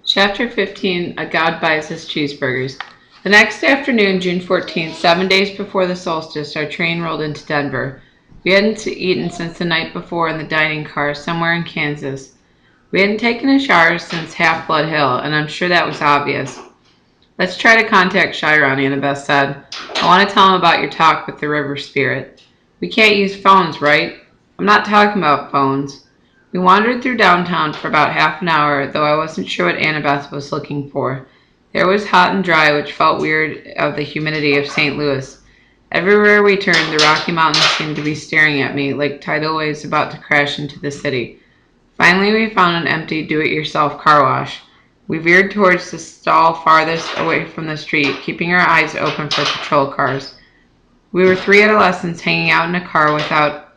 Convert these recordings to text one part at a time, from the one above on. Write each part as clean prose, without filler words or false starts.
Chapter 15, A God Buys Us Cheeseburgers. The next afternoon, June 14th, 7 days before the solstice, our train rolled into Denver. We hadn't eaten since the night before in the dining car somewhere in Kansas. We hadn't taken a shower since Half-Blood Hill, and I'm sure that was obvious. Let's try to contact Chiron, Annabeth said. I want to tell him about your talk with the river spirit. We can't use phones, right? I'm not talking about phones. We wandered through downtown for about half an hour, though I wasn't sure what Annabeth was looking for. The air was hot and dry, which felt weird of the humidity of St. Louis. Everywhere we turned, the Rocky Mountains seemed to be staring at me, like tidal waves about to crash into the city. Finally, we found an empty do-it-yourself car wash. We veered towards the stall farthest away from the street, keeping our eyes open for patrol cars. We were three adolescents hanging out in a car without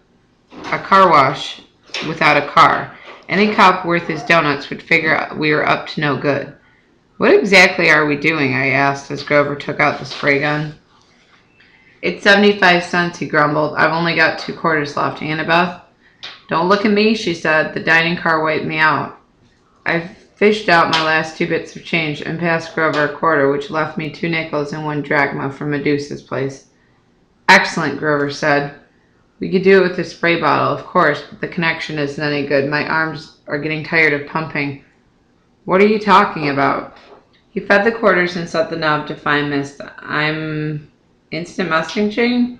a car wash. Without a car. Any cop worth his donuts would figure we were up to no good. What exactly are we doing? I asked as Grover took out the spray gun. It's 75 cents, he grumbled. I've only got 2 quarters left. Annabeth? Don't look at me, she said. The dining car wiped me out. I fished out my last 2 bits of change and passed Grover a quarter, which left me 2 nickels and 1 drachma from Medusa's place. Excellent, Grover said. We could do it with a spray bottle, of course, but the connection isn't any good. My arms are getting tired of pumping. What are you talking about? He fed the quarters and set the knob to fine mist. I'm instant messaging?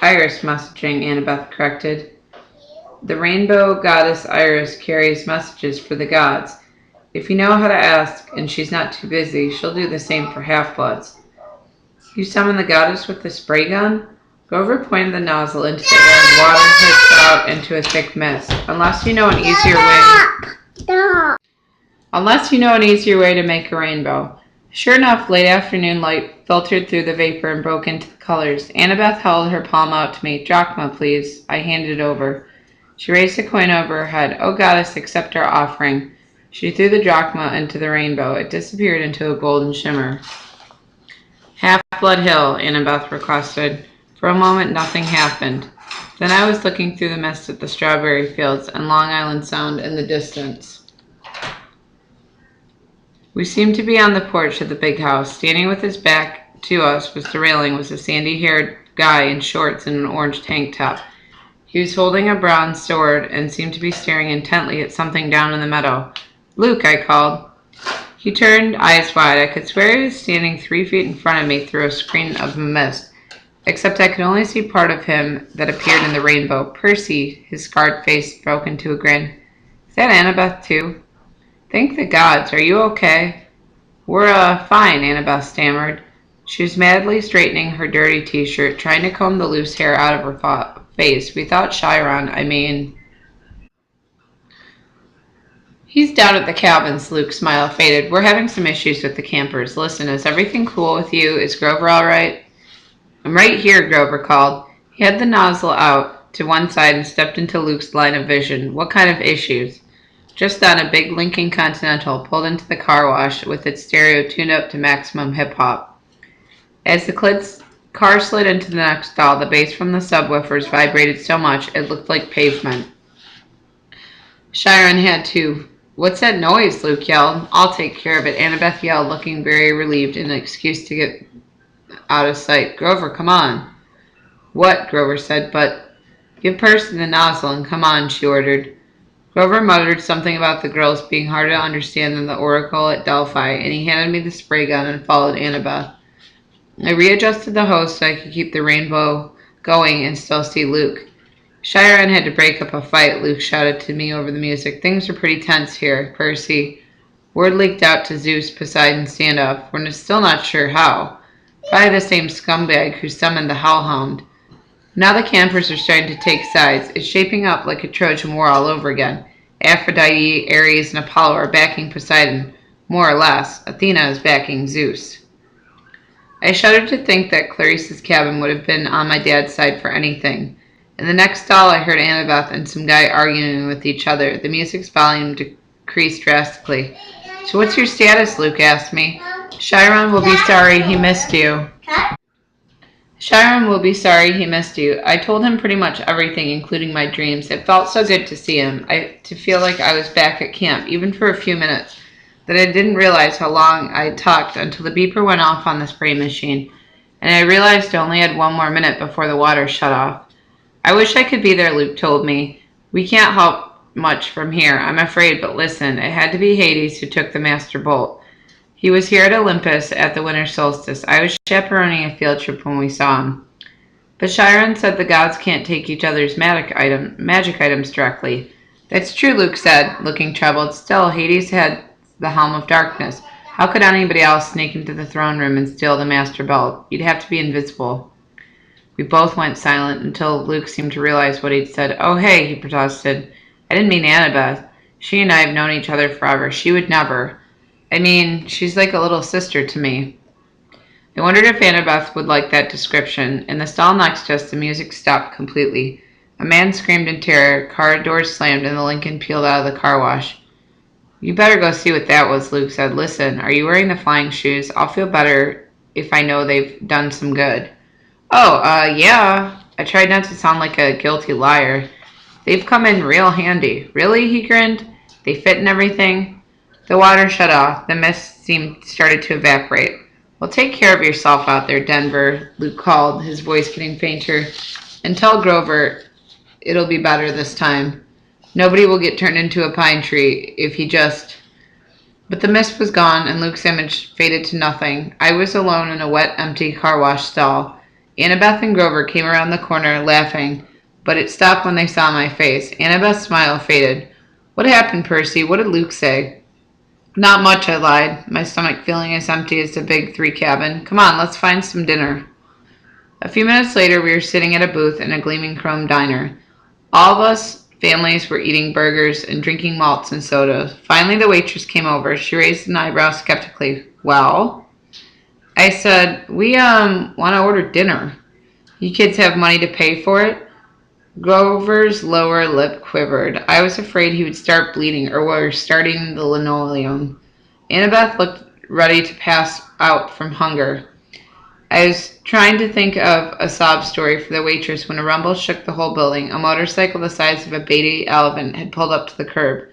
Iris messaging, Annabeth corrected. The rainbow goddess Iris carries messages for the gods. If you know how to ask, and she's not too busy, she'll do the same for half-bloods. You summon the goddess with the spray gun? Grover pointed the nozzle into the air and water hissed out into a thick mist. Unless you know an easier way to make a rainbow. Sure enough, late afternoon light filtered through the vapor and broke into the colors. Annabeth held her palm out to me. Drachma, please. I handed it over. She raised the coin over her head. Oh, goddess, accept our offering. She threw the drachma into the rainbow. It disappeared into a golden shimmer. Half-Blood Hill, Annabeth requested. For a moment, nothing happened. Then I was looking through the mist at the strawberry fields and Long Island Sound in the distance. We seemed to be on the porch of the big house. Standing with his back to us was the railing was a sandy-haired guy in shorts and an orange tank top. He was holding a brown sword and seemed to be staring intently at something down in the meadow. Luke, I called. He turned, eyes wide. I could swear he was standing 3 feet in front of me through a screen of mist. Except I could only see part of him that appeared in the rainbow. Percy, his scarred face broke into a grin. Is that Annabeth too? Thank the gods. Are you okay? We're, fine, Annabeth stammered. She was madly straightening her dirty t-shirt, trying to comb the loose hair out of her face. We thought Chiron, He's down at the cabins, Luke's smile faded. We're having some issues with the campers. Listen, is everything cool with you? Is Grover all right? I'm right here, Grover called. He had the nozzle out to one side and stepped into Luke's line of vision. What kind of issues? Just then, a big Lincoln Continental pulled into the car wash with its stereo tuned up to maximum hip-hop. As the car slid into the next stall, the bass from the subwoofers vibrated so much it looked like pavement. Chiron had to. What's that noise? Luke yelled. I'll take care of it, Annabeth yelled, looking very relieved, an excuse to get out of sight. Grover, come on. What? Grover said, but give Percy the nozzle and come on, she ordered. Grover muttered something about the girls being harder to understand than the Oracle at Delphi, and he handed me the spray gun and followed Annabeth. I readjusted the hose so I could keep the rainbow going and still see Luke. Chiron had to break up a fight, Luke shouted to me over the music. Things are pretty tense here, Percy. Word leaked out to Zeus, Poseidon, standoff. We're still not sure how. Probably the same scumbag who summoned the hellhound. Now the campers are starting to take sides. It's shaping up like a Trojan War all over again. Aphrodite, Ares, and Apollo are backing Poseidon, more or less. Athena is backing Zeus. I shuddered to think that Clarice's cabin would have been on my dad's side for anything. In the next stall, I heard Annabeth and some guy arguing with each other. The music's volume decreased drastically. So what's your status? Luke asked me. Chiron will be sorry he missed you. Chiron will be sorry he missed you. I told him pretty much everything, including my dreams. It felt so good to see him, to feel like I was back at camp, even for a few minutes. that I didn't realize how long I talked until the beeper went off on the spray machine, and I realized I only had 1 more minute before the water shut off. I wish I could be there, Luke told me. We can't help much from here, I'm afraid, but listen, it had to be Hades who took the master bolt. He was here at Olympus at the winter solstice. I was chaperoning a field trip when we saw him. But Chiron said the gods can't take each other's magic items directly. That's true, Luke said, looking troubled. Still, Hades had the Helm of Darkness. How could anybody else sneak into the throne room and steal the master belt? You'd have to be invisible. We both went silent until Luke seemed to realize what he'd said. Oh, hey, he protested. I didn't mean Annabeth. She and I have known each other forever. She would never. I mean, she's like a little sister to me. I wondered if Annabeth would like that description. In the stall next to us, the music stopped completely. A man screamed in terror, car doors slammed, and the Lincoln peeled out of the car wash. You better go see what that was, Luke said. Listen, are you wearing the flying shoes? I'll feel better if I know they've done some good. Oh, yeah. I tried not to sound like a guilty liar. They've come in real handy. Really? He grinned. They fit and everything? The water shut off. The mist started to evaporate. Well, take care of yourself out there, Denver, Luke called, his voice getting fainter. And tell Grover it'll be better this time. Nobody will get turned into a pine tree if he just... But the mist was gone, and Luke's image faded to nothing. I was alone in a wet, empty car wash stall. Annabeth and Grover came around the corner, laughing, but it stopped when they saw my face. Annabeth's smile faded. What happened, Percy? What did Luke say? Not much, I lied, my stomach feeling as empty as a big 3-cabin. Come on, let's find some dinner. A few minutes later, we were sitting at a booth in a gleaming chrome diner. All of us families were eating burgers and drinking malts and sodas. Finally, the waitress came over. She raised an eyebrow skeptically. Well? I said, we want to order dinner. You kids have money to pay for it? Grover's lower lip quivered. I was afraid he would start bleeding or were starting the linoleum. Annabeth looked ready to pass out from hunger. I was trying to think of a sob story for the waitress when a rumble shook the whole building. A motorcycle the size of a baby elephant had pulled up to the curb.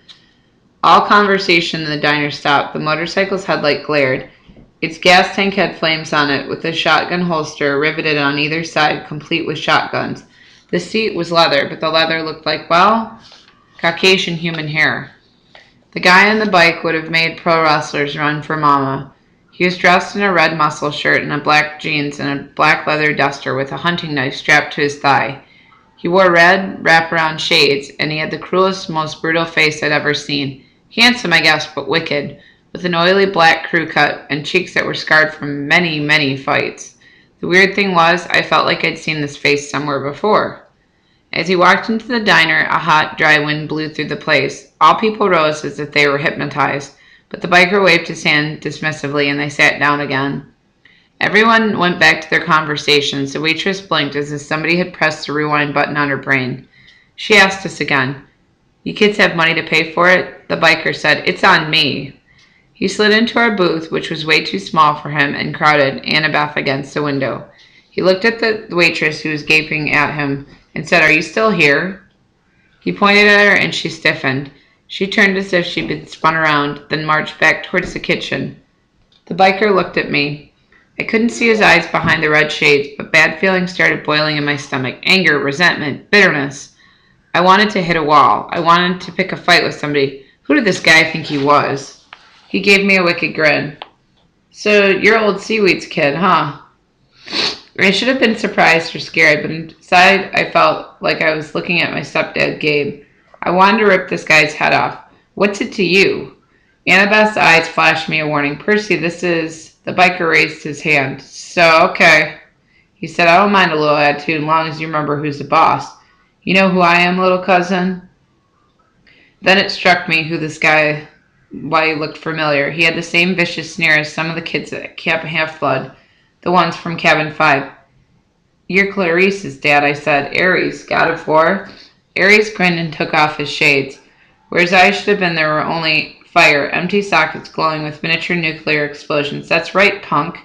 All conversation in the diner stopped. The motorcycle's headlight glared. Its gas tank had flames on it, with a shotgun holster riveted on either side, complete with shotguns. The seat was leather, but the leather looked like, well, Caucasian human hair. The guy on the bike would have made pro wrestlers run for mama. He was dressed in a red muscle shirt and black jeans and a black leather duster with a hunting knife strapped to his thigh. He wore red wraparound shades, and he had the cruelest, most brutal face I'd ever seen. Handsome, I guess, but wicked, with an oily black crew cut and cheeks that were scarred from many, many fights. The weird thing was, I felt like I'd seen this face somewhere before. As he walked into the diner, a hot, dry wind blew through the place. All people rose as if they were hypnotized, but the biker waved his hand dismissively and they sat down again. Everyone went back to their conversations. The waitress blinked as if somebody had pressed the rewind button on her brain. She asked us again, "You kids have money to pay for it?" The biker said, "It's on me." He slid into our booth, which was way too small for him, and crowded Annabeth against the window. He looked at the waitress who was gaping at him and said, "Are you still here?" He pointed at her and she stiffened. She turned as if she'd been spun around, then marched back towards the kitchen. The biker looked at me. I couldn't see his eyes behind the red shades, but bad feelings started boiling in my stomach. Anger, resentment, bitterness. I wanted to hit a wall. I wanted to pick a fight with somebody. Who did this guy think he was? He gave me a wicked grin. "So you're old Seaweed's kid, huh?" I should have been surprised or scared, but inside I felt like I was looking at my stepdad, Gabe. I wanted to rip this guy's head off. "What's it to you?" Annabeth's eyes flashed me a warning. "Percy, this is..." The biker raised his hand. "So, okay." He said, "I don't mind a little attitude as long as you remember who's the boss. You know who I am, little cousin?" Then it struck me why he looked familiar. He had the same vicious sneer as some of the kids at Camp Half-Blood, the ones from Cabin 5. "You're Clarice's dad," I said. "Ares, god of war?" Ares grinned and took off his shades. Where his eyes should have been, there were only fire, empty sockets glowing with miniature nuclear explosions. "That's right, punk.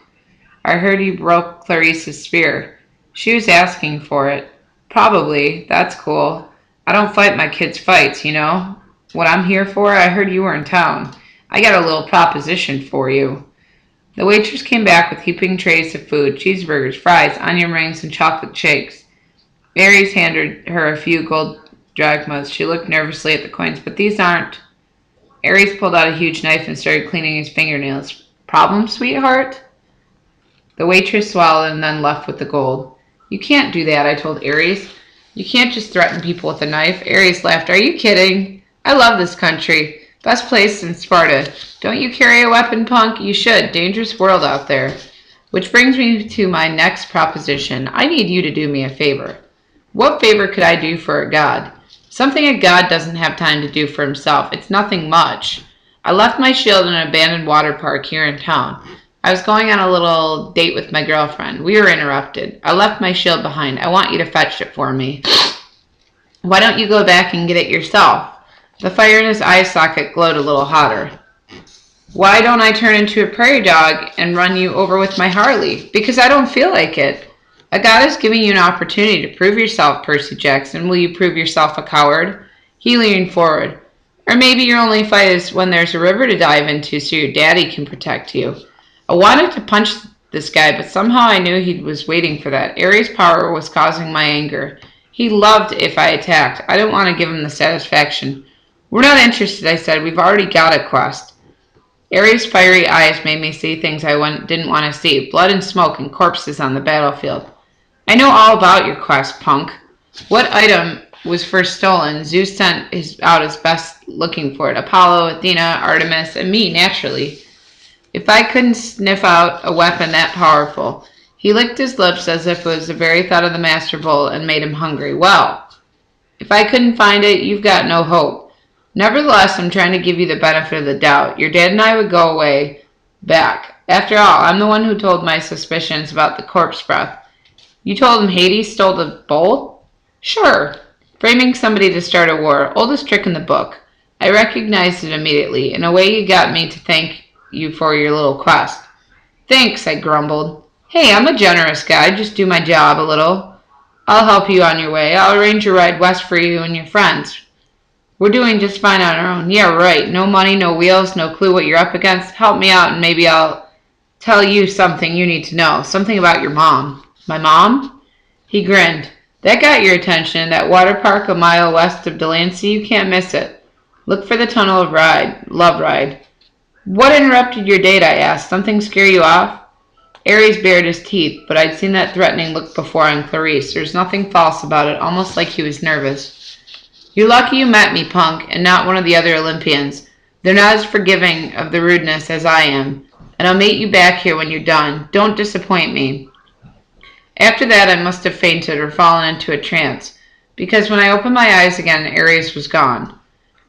I heard you broke Clarice's spear." "She was asking for it." "Probably. That's cool. I don't fight my kids' fights, you know. What I'm here for, I heard you were in town." I got a little proposition for you." The waitress came back with heaping trays of food, cheeseburgers, fries, onion rings, and chocolate shakes. Aries handed her a few gold drachmas. She looked nervously at the coins. "But these aren't—" Aries pulled out a huge knife and started cleaning his fingernails. "Problem, sweetheart?" The waitress swallowed and then left with the gold. "You can't do that," I told Aries. "You can't just threaten people with a knife." Aries laughed. "Are you kidding? I love this country. Best place in Sparta. Don't you carry a weapon, punk? You should. Dangerous world out there." Which brings me to my next proposition. I need you to do me a favor. What favor could I do for a god? Something a god doesn't have time to do for himself. It's nothing much. I left my shield in an abandoned water park here in town. I was going on a little date with my girlfriend. We were interrupted. I left my shield behind. I want you to fetch it for me. Why don't you go back and get it yourself? The fire in his eye socket glowed a little hotter. Why don't I turn into a prairie dog and run you over with my Harley? Because I don't feel like it. A god is giving you an opportunity to prove yourself, Percy Jackson. Will you prove yourself a coward? He leaned forward. Or maybe your only fight is when there's a river to dive into so your daddy can protect you. I wanted to punch this guy, but somehow I knew he was waiting for that. Aries' power was causing my anger. He loved if I attacked. I didn't want to give him the satisfaction. We're not interested, I said. We've already got a quest. Aries' fiery eyes made me see things I didn't want to see. Blood and smoke and corpses on the battlefield. I know all about your quest, punk. What item was first stolen? Zeus sent out his best looking for it. Apollo, Athena, Artemis, and me, naturally. If I couldn't sniff out a weapon that powerful. He licked his lips as if it was the very thought of the master bull and made him hungry. Well, if I couldn't find it, you've got no hope. Nevertheless, I'm trying to give you the benefit of the doubt. Your dad and I would go away back. After all, I'm the one who told my suspicions about the corpse breath. You told him Hades stole the bolt? Sure. Framing somebody to start a war. Oldest trick in the book. I recognized it immediately. In a way, you got me to thank you for your little quest. Thanks, I grumbled. Hey, I'm a generous guy. Just do my job a little. I'll help you on your way. I'll arrange a ride west for you and your friends. We're doing just fine on our own. Yeah, right. No money, no wheels, no clue what you're up against. Help me out and maybe I'll tell you something you need to know. Something about your mom. My mom? He grinned. That got your attention. That water park a mile west of Delancey, you can't miss it. Look for the tunnel of love ride. What interrupted your date, I asked. Something scare you off? Aries bared his teeth, but I'd seen that threatening look before on Clarice. There's nothing false about it, almost like he was nervous. You're lucky you met me, punk, and not one of the other Olympians. They're not as forgiving of the rudeness as I am, and I'll meet you back here when you're done. Don't disappoint me. After that, I must have fainted or fallen into a trance, because when I opened my eyes again, Aries was gone.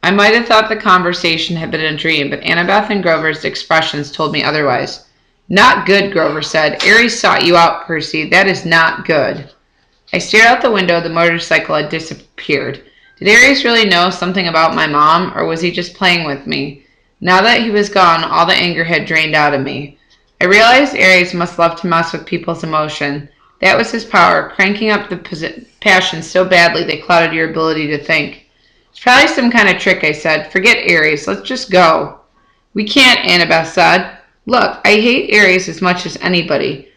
I might have thought the conversation had been a dream, but Annabeth and Grover's expressions told me otherwise. Not good, Grover said. Aries sought you out, Percy. That is not good. I stared out the window. The motorcycle had disappeared. Did Aries really know something about my mom, or was he just playing with me? Now that he was gone, all the anger had drained out of me. I realized Aries must love to mess with people's emotion. That was his power, cranking up the passions so badly they clouded your ability to think. It's probably some kind of trick, I said. Forget Aries. Let's just go. We can't, Annabeth said. Look, I hate Aries as much as anybody,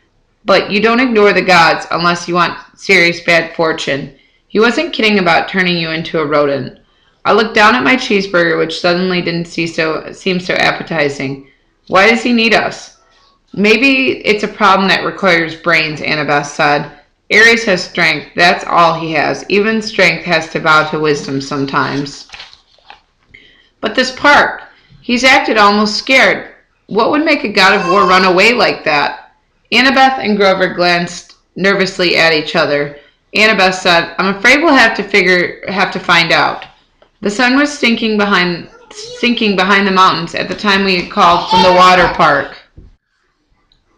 but you don't ignore the gods unless you want serious bad fortune. He wasn't kidding about turning you into a rodent. I looked down at my cheeseburger, which suddenly didn't seem so appetizing. Why does he need us? Maybe it's a problem that requires brains, Annabeth said. Aries has strength. That's all he has. Even strength has to bow to wisdom sometimes. But this park, he's acted almost scared. What would make a god of war run away like that? Annabeth and Grover glanced nervously at each other. Annabeth said, I'm afraid we'll have to find out. The sun was sinking behind the mountains at the time we had called from the water park.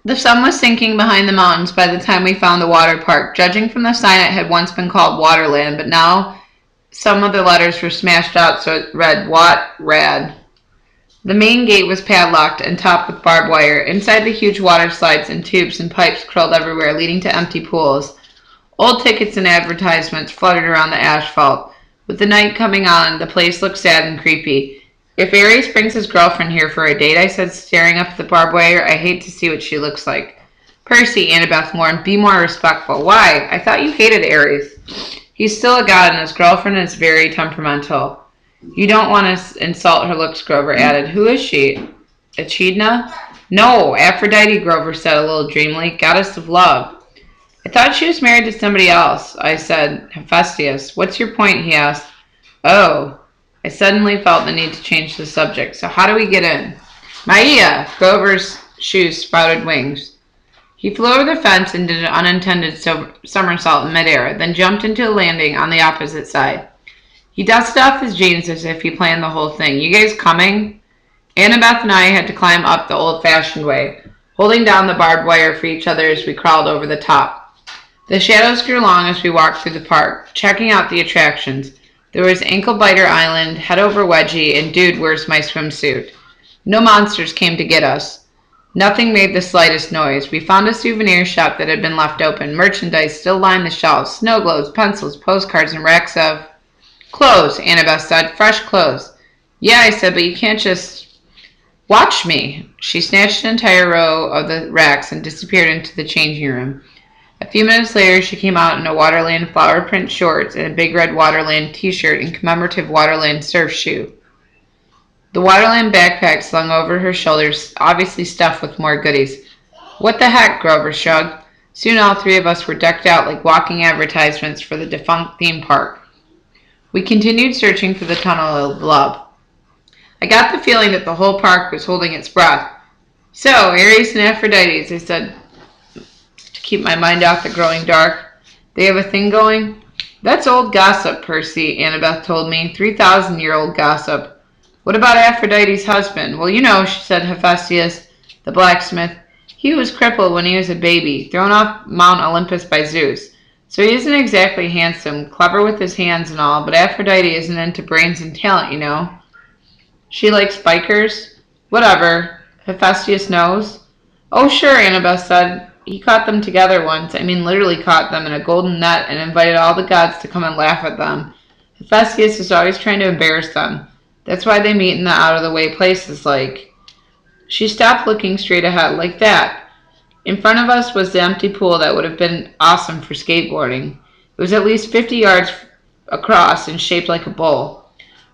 The sun was sinking behind the mountains by the time we found the water park. Judging from the sign, it had once been called Waterland, but now some of the letters were smashed out so it read Wat Rad. The main gate was padlocked and topped with barbed wire. Inside, the huge water slides and tubes and pipes curled everywhere, leading to empty pools. Old tickets and advertisements fluttered around the asphalt. With the night coming on, the place looked sad and creepy. If Aries brings his girlfriend here for a date, I said, staring up at the barbed wire, I hate to see what she looks like. Percy, Annabeth mourned, be more respectful. Why? I thought you hated Aries. He's still a god and his girlfriend is very temperamental. You don't want to insult her looks, Grover added. Who is she? Echidna? No, Aphrodite, Grover said a little dreamily, goddess of love. I thought she was married to somebody else, I said. Hephaestus. What's your point, he asked. Oh. I suddenly felt the need to change the subject. So how do we get in? Maia! Grover's shoes sprouted wings. He flew over the fence and did an unintended somersault in midair, then jumped into a landing on the opposite side. He dusted off his jeans as if he planned the whole thing. You guys coming? Annabeth and I had to climb up the old-fashioned way, holding down the barbed wire for each other as we crawled over the top. The shadows grew long as we walked through the park, checking out the attractions. There was Ankle Biter Island, Head Over Wedgie, and Dude, Where's My Swimsuit? No monsters came to get us. Nothing made the slightest noise. We found a souvenir shop that had been left open. Merchandise still lined the shelves. Snow globes, pencils, postcards, and racks of clothes, Annabeth said. Fresh clothes. Yeah, I said, but you can't just watch me. She snatched an entire row of the racks and disappeared into the changing room. A few minutes later, she came out in a Waterland flower print shorts and a big red Waterland t-shirt and commemorative Waterland surf shoe. The Waterland backpack slung over her shoulders, obviously stuffed with more goodies. What the heck, Grover shrugged. Soon all three of us were decked out like walking advertisements for the defunct theme park. We continued searching for the tunnel of love. I got the feeling that the whole park was holding its breath. So, Aries and Aphrodite, I said, to keep my mind off the growing dark. They have a thing going? That's old gossip, Percy, Annabeth told me. 3,000-year-old gossip. What about Aphrodite's husband? Well, you know, she said, Hephaestus, the blacksmith. He was crippled when he was a baby, thrown off Mount Olympus by Zeus. So he isn't exactly handsome, clever with his hands and all, but Aphrodite isn't into brains and talent, you know. She likes bikers? Whatever. Hephaestus knows. Oh, sure, Annabeth said. He caught them together once. I mean, literally caught them in a golden net and invited all the gods to come and laugh at them. Hephaestus is always trying to embarrass them. That's why they meet in the out-of-the-way places like... She stopped looking straight ahead, like that. In front of us was the empty pool that would have been awesome for skateboarding. It was at least 50 yards across and shaped like a bowl.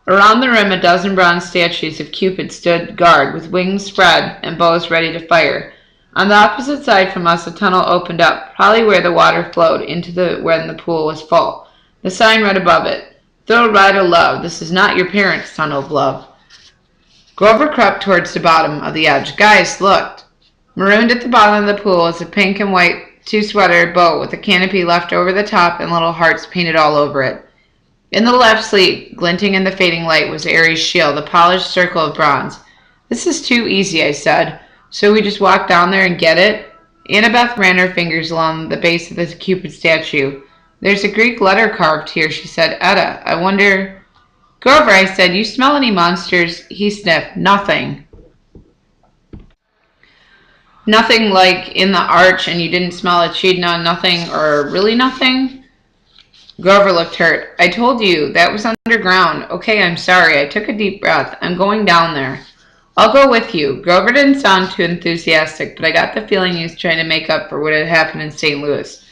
Around the rim, a dozen bronze statues of Cupid stood guard, with wings spread and bows ready to fire. On the opposite side from us, a tunnel opened up, probably where the water flowed into when the pool was full. The sign read above it, Thrill Ride of Love. This is not your parents' tunnel of love. Grover crept towards the bottom of the edge. Guys, look. Marooned at the bottom of the pool is a pink and white two-sweater boat with a canopy left over the top and little hearts painted all over it. In the left sleeve, glinting in the fading light, was Ares' shield, a polished circle of bronze. This is too easy, I said. So we just walk down there and get it? Annabeth ran her fingers along the base of the Cupid statue. There's a Greek letter carved here, she said. Etta, I wonder... Grover, I said, you smell any monsters? He sniffed. Nothing. Nothing like in the arch and you didn't smell Echidna, nothing, or really nothing? Grover looked hurt. I told you, that was underground. Okay, I'm sorry. I took a deep breath. I'm going down there. I'll go with you. Grover didn't sound too enthusiastic, but I got the feeling he was trying to make up for what had happened in St. Louis.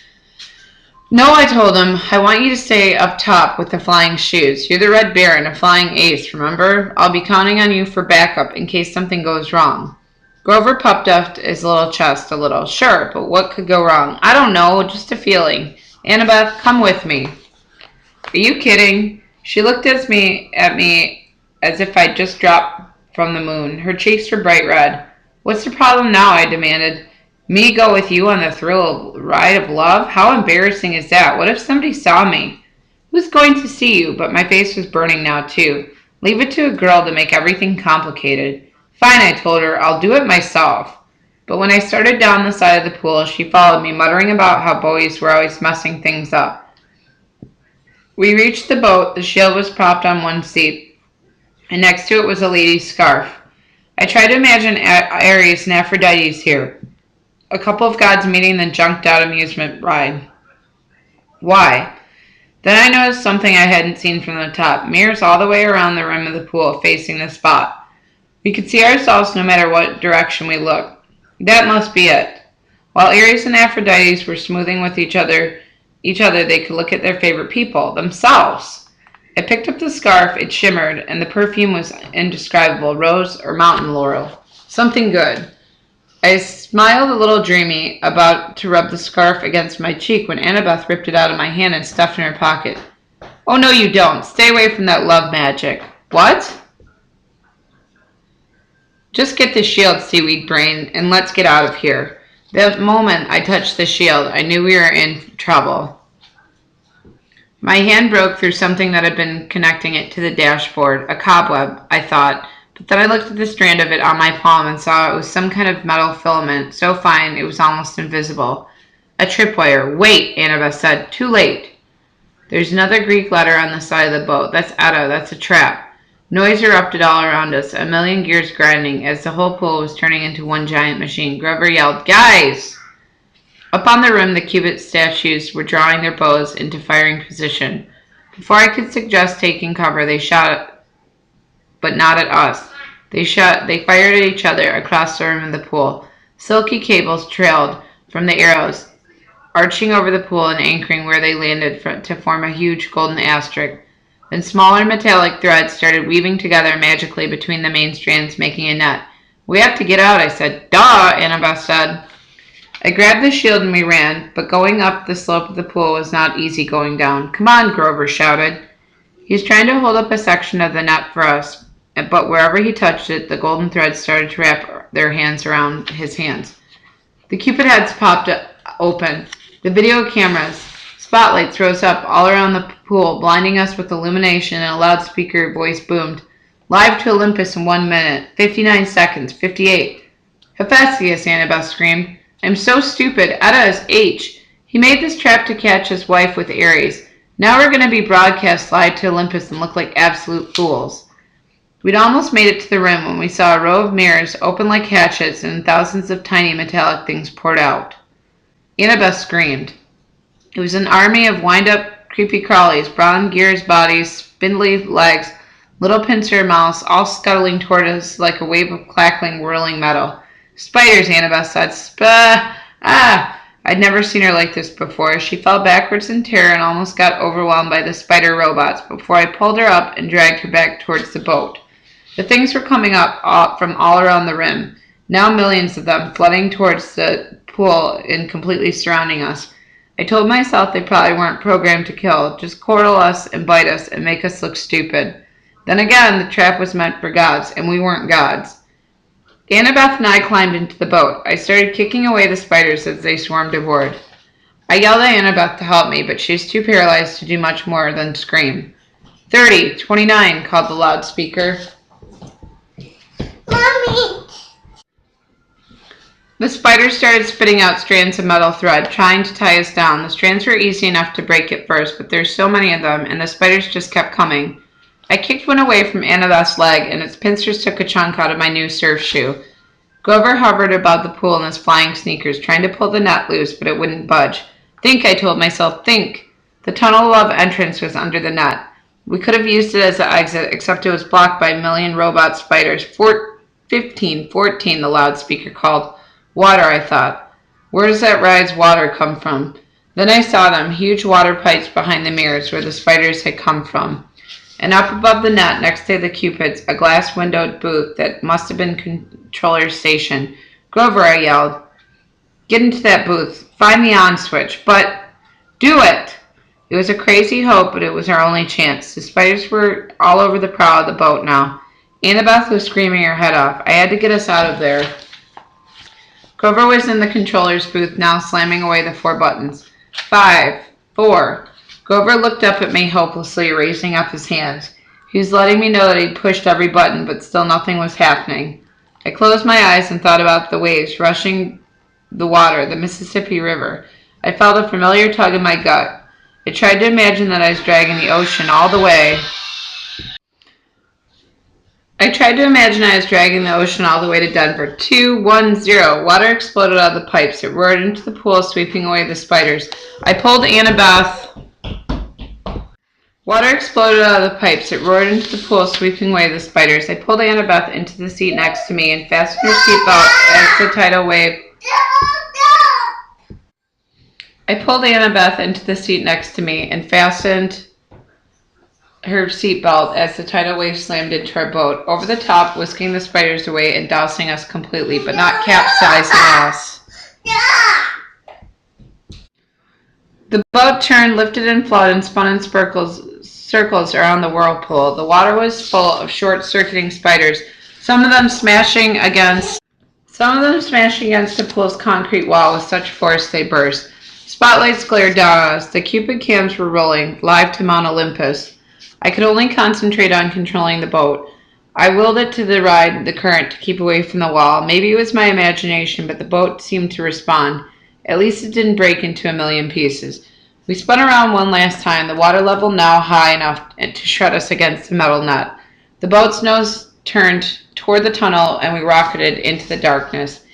No, I told him, I want you to stay up top with the flying shoes. You're the Red Baron, a flying ace, remember? I'll be counting on you for backup in case something goes wrong. Grover puffed up his little chest a little. Sure, but what could go wrong? I don't know, just a feeling. Annabeth, come with me. Are you kidding? She looked at me as if I'd just dropped from the moon. Her cheeks were bright red. What's the problem now? I demanded. Me go with you on the thrill ride of love? How embarrassing is that? What if somebody saw me? Who's going to see you? But my face was burning now too. Leave it to a girl to make everything complicated. Fine, I told her. I'll do it myself. But when I started down the side of the pool, she followed me, muttering about how boys were always messing things up. We reached the boat. The shield was propped on one seat, and next to it was a lady's scarf. I tried to imagine Ares and Aphrodite's here. A couple of gods meeting the junked-out amusement ride. Why? Then I noticed something I hadn't seen from the top. Mirrors all the way around the rim of the pool facing the spot. We could see ourselves no matter what direction we looked. That must be it. While Ares and Aphrodite were smoothing with each other, they could look at their favorite people, themselves. I picked up the scarf, it shimmered, and the perfume was indescribable, rose or mountain laurel. Something good. I smiled a little dreamy, about to rub the scarf against my cheek when Annabeth ripped it out of my hand and stuffed it in her pocket. Oh, no, you don't. Stay away from that love magic. What? Just get the shield, seaweed brain, and let's get out of here. The moment I touched the shield, I knew we were in trouble. My hand broke through something that had been connecting it to the dashboard. A cobweb, I thought, but then I looked at the strand of it on my palm and saw it was some kind of metal filament, so fine it was almost invisible. A tripwire. Wait, Annabeth said. Too late. There's another Greek letter on the side of the boat. That's Etta. That's a trap. Noise erupted all around us, a million gears grinding, as the whole pool was turning into one giant machine. Grover yelled, Guys! Up on the rim, the cubit statues were drawing their bows into firing position. Before I could suggest taking cover, they shot, but not at us. They fired at each other across the rim of the pool. Silky cables trailed from the arrows, arching over the pool and anchoring where they landed to form a huge golden asterisk. Then smaller metallic threads started weaving together magically between the main strands, making a net. We have to get out, I said. Duh, Annabeth said. I grabbed the shield and we ran, but going up the slope of the pool was not easy going down. Come on, Grover shouted. He was trying to hold up a section of the net for us, but wherever he touched it, the golden threads started to wrap their hands around his hands. The cupid heads popped open. The video cameras, spotlights rose up all around the pool, blinding us with illumination, and a loudspeaker voice boomed. Live to Olympus in 1 minute, 59 seconds, 58. Hephaestus, Annabeth screamed. I'm so stupid. Etta is H. He made this trap to catch his wife with Ares. Now we're going to be broadcast live to Olympus and look like absolute fools. We'd almost made it to the rim when we saw a row of mirrors open like hatchets and thousands of tiny metallic things poured out. Annabeth screamed. It was an army of wind-up, creepy crawlies, brown gears bodies, spindly legs, little pincer mouths, all scuttling toward us like a wave of crackling, whirling metal. Spiders, Annabeth said. I'd never seen her like this before. She fell backwards in terror and almost got overwhelmed by the spider robots before I pulled her up and dragged her back towards the boat. The things were coming up from all around the rim, now millions of them, flooding towards the pool and completely surrounding us. I told myself they probably weren't programmed to kill, just coral us and bite us and make us look stupid. Then again, the trap was meant for gods, and we weren't gods. Annabeth and I climbed into the boat. I started kicking away the spiders as they swarmed aboard. I yelled at Annabeth to help me, but she was too paralyzed to do much more than scream. 30, 29, called the loudspeaker. Mommy! The spiders started spitting out strands of metal thread, trying to tie us down. The strands were easy enough to break at first, but there's so many of them, and the spiders just kept coming. I kicked one away from Annabeth's leg, and its pincers took a chunk out of my new surf shoe. Grover hovered above the pool in his flying sneakers, trying to pull the net loose, but it wouldn't budge. Think, I told myself, think. The tunnel of entrance was under the net. We could have used it as an exit, except it was blocked by a million robot spiders. 15, 14, the loudspeaker called. Water, I thought. Where does that ride's water come from? Then I saw them, huge water pipes behind the mirrors where the spiders had come from. And up above the net, next to the cupids, a glass-windowed booth that must have been controller's station. Grover, I yelled. Get into that booth. Find the on switch. But do it! It was a crazy hope, but it was our only chance. The spiders were all over the prow of the boat now. Annabeth was screaming her head off. I had to get us out of there. Grover was in the controller's booth now, slamming away the 4 buttons. 5, 4... Grover looked up at me hopelessly, raising up his hands. He was letting me know that he'd pushed every button, but still nothing was happening. I closed my eyes and thought about the waves rushing the water, the Mississippi River. I felt a familiar tug in my gut. I tried to imagine that I was dragging the ocean all the way. To Denver. 2, 1, 0. Water exploded out of the pipes. It roared into the pool, sweeping away the spiders. I pulled Annabeth Water exploded out of the pipes. It roared into the pool, sweeping away the spiders. I pulled Annabeth into the seat next to me and fastened her seatbelt as the tidal wave. I pulled Annabeth into the seat next to me and fastened her seatbelt as the tidal wave slammed into our boat, over the top, whisking the spiders away and dousing us completely, but not capsizing us. The boat turned, lifted and flowed, and spun in circles around the whirlpool. The water was full of short-circuiting spiders, some of them smashing against the pool's concrete wall with such force they burst. Spotlights glared down on us. The Cupid cams were rolling, live to Mount Olympus. I could only concentrate on controlling the boat. I willed it to ride the current to keep away from the wall. Maybe it was my imagination, but the boat seemed to respond. At least it didn't break into a million pieces. We spun around one last time, the water level now high enough to shred us against the metal net. The boat's nose turned toward the tunnel, and we rocketed into the darkness.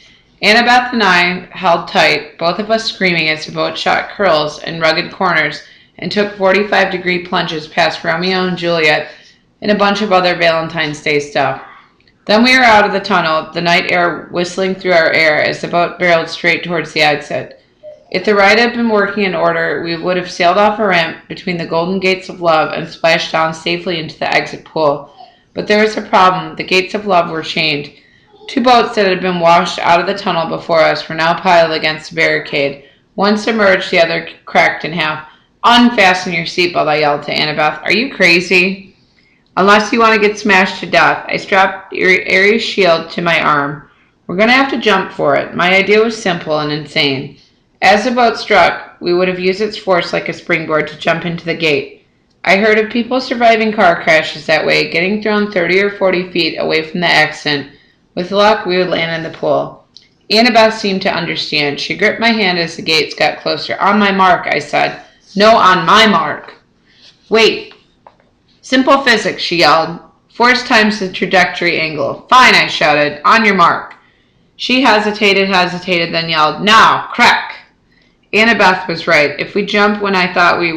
Annabeth and I held tight, both of us screaming as the boat shot curls and rugged corners and took 45-degree plunges past Romeo and Juliet and a bunch of other Valentine's Day stuff. Then we were out of the tunnel, the night air whistling through our ear as the boat barreled straight towards the exit. If the ride had been working in order, we would have sailed off a ramp between the Golden Gates of Love and splashed down safely into the exit pool. But there was a problem. The Gates of Love were chained. Two boats that had been washed out of the tunnel before us were now piled against the barricade. One submerged, the other cracked in half. "Unfasten your seatbelt," I yelled to Annabeth. "Are you crazy?" "Unless you want to get smashed to death." I strapped Aries' shield to my arm. "We're going to have to jump for it." My idea was simple and insane. As the boat struck, we would have used its force like a springboard to jump into the gate. I heard of people surviving car crashes that way, getting thrown 30 or 40 feet away from the accident. With luck, we would land in the pool. Annabeth seemed to understand. She gripped my hand as the gates got closer. "On my mark," I said. "No, on my mark." "Wait. Simple physics," she yelled. "Force times the trajectory angle." "Fine," I shouted. "On your mark." She hesitated, then yelled, "Now, crack!" Annabeth was right. If we jumped when I thought we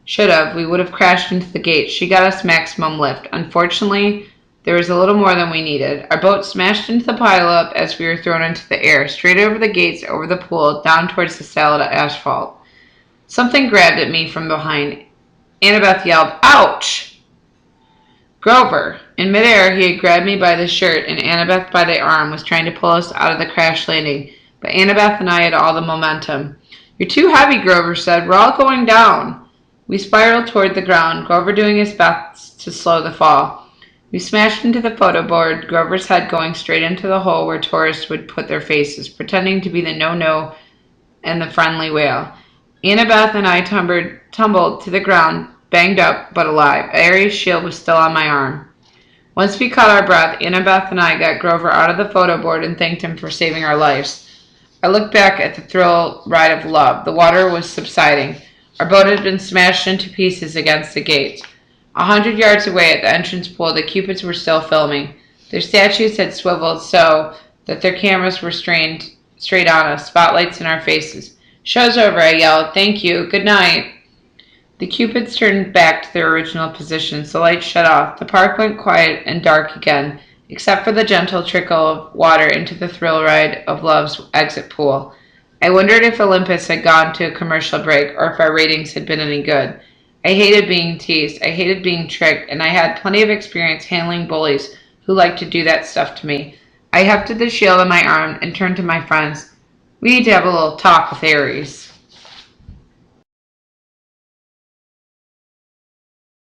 should have, we would have crashed into the gate. She got us maximum lift. Unfortunately, there was a little more than we needed. Our boat smashed into the pileup as we were thrown into the air, straight over the gates, over the pool, down towards the solid asphalt. Something grabbed at me from behind. Annabeth yelled, "Ouch!" Grover. In midair, he had grabbed me by the shirt and Annabeth by the arm, was trying to pull us out of the crash landing, but Annabeth and I had all the momentum. "You're too heavy," Grover said. "We're all going down." We spiraled toward the ground, Grover doing his best to slow the fall. We smashed into the photo board, Grover's head going straight into the hole where tourists would put their faces, pretending to be the no-no and the friendly whale. Annabeth and I tumbled to the ground, banged up but alive. Aries' shield was still on my arm. Once we caught our breath, Annabeth and I got Grover out of the photo board and thanked him for saving our lives. I looked back at the thrill ride of love. The water was subsiding. Our boat had been smashed into pieces against the gates. 100 yards away at the entrance pool, the Cupids were still filming. Their statues had swiveled so that their cameras were strained straight on us, spotlights in our faces. "Show's over," I yelled. "Thank you. Good night." The Cupids turned back to their original positions. The lights shut off. The park went quiet and dark again, except for the gentle trickle of water into the thrill ride of love's exit pool. I wondered if Olympus had gone to a commercial break or if our ratings had been any good. I hated being teased. I hated being tricked, and I had plenty of experience handling bullies who liked to do that stuff to me. I hefted the shield on my arm and turned to my friends. "We need to have a little talk with Aries."